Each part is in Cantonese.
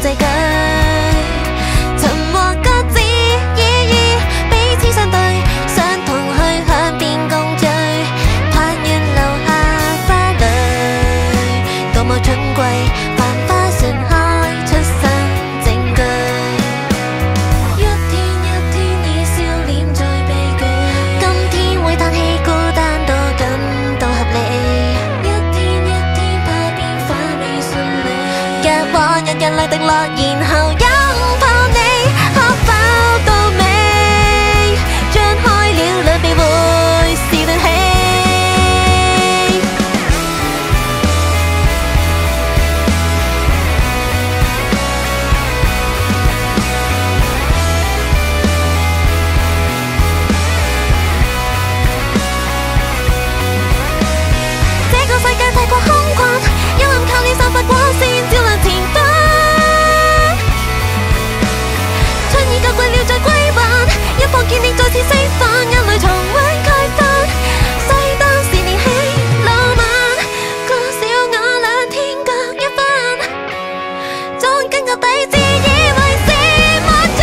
制據。沉默各自意義，彼此相對，相同去向便共聚。盼願留下花蕾，多麼春季，繁花盛開出新證據。一天一天以笑臉在避懼，今天會嘆氣孤單都感到合理。一天一天怕變化未順利，日往日日麗的落，然後擁抱你，可否到尾？張開了兩臂會是暖氣。這個世界太過空曠，幽暗靠你散發光線照亮前方。春已夠季了再歸還，一放見你再次釋放，眼淚重溫開翻。西當是年輕浪漫，過少我倆天各一方，裝緊個底自以為是魔障。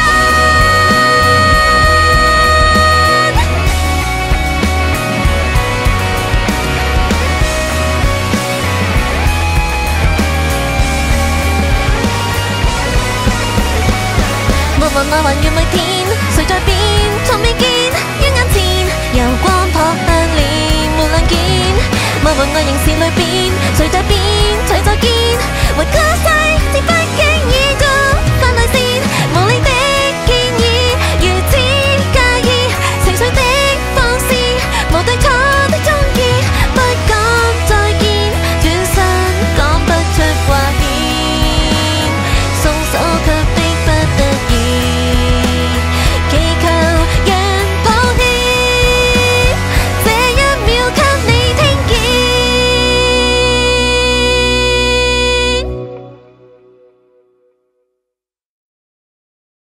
莫問我還願每天，誰在變？從未見於眼前，油光撲向臉沒亮見。莫問我仍是淚變，誰在變？隨再見，為嗰世至不羈。